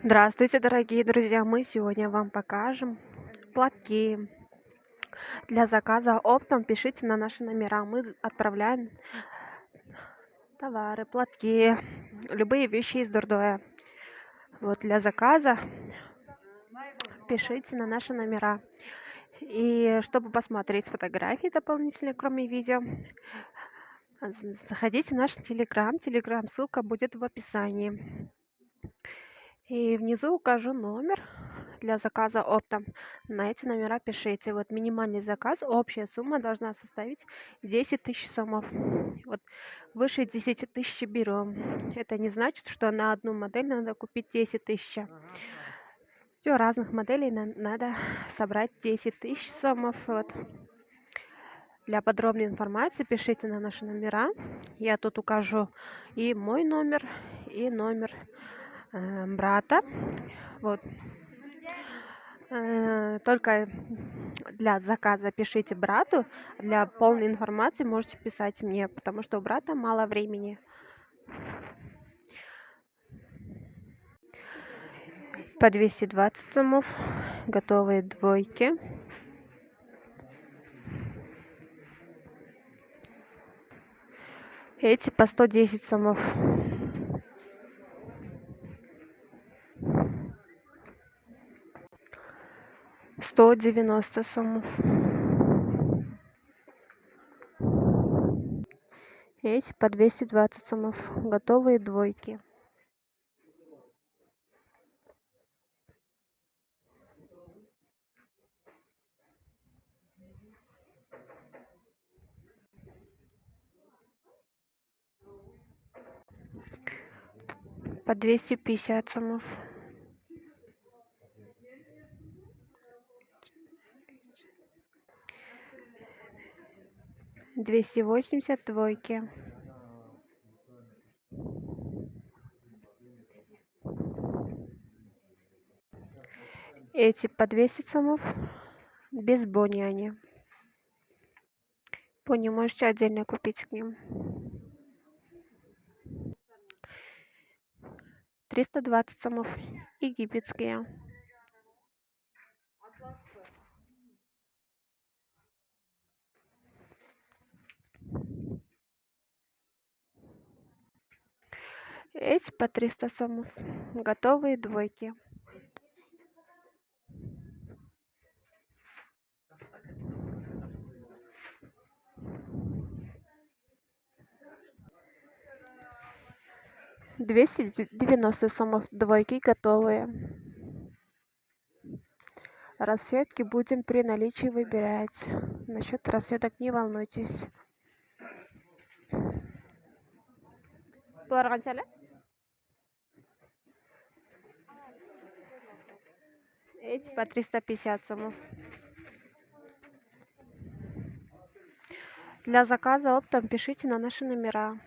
Здравствуйте, дорогие друзья! Мы сегодня вам покажем платки. Для заказа оптом пишите на наши номера. Мы отправляем товары, платки, любые вещи из Дордоя. Вот для заказа пишите на наши номера. И чтобы посмотреть фотографии дополнительные, кроме видео, заходите в наш Телеграм. Ссылка будет в описании. И внизу укажу номер для заказа оптом. На эти номера пишите. Вот минимальный заказ, общая сумма должна составить 10 тысяч сомов. Вот выше 10 тысяч берем. Это не значит, что на одну модель надо купить 10 тысяч. Все, разных моделей надо собрать 10 тысяч сомов. Вот. Для подробной информации пишите на наши номера. Я тут укажу и мой номер, и номер брата. Вот. Только для заказа пишите брату. Для полной информации можете писать мне, потому что у брата мало времени. По 220 сомов, готовые двойки. Эти по 110 сомов. $190 сомов. Эти по 220 сомов, готовые двойки. По 250 сомов. 280 двойки. Эти по 200 сомов, без бони они. Пони можете отдельно купить к ним. 320 сомов, египетские. Эти по 300 сомов, готовые двойки. $290 сомов, двойки готовые. Расцветки будем при наличии выбирать. Насчет расцветок не волнуйтесь. Эти по 350 сомов. Для заказа оптом пишите на наши номера.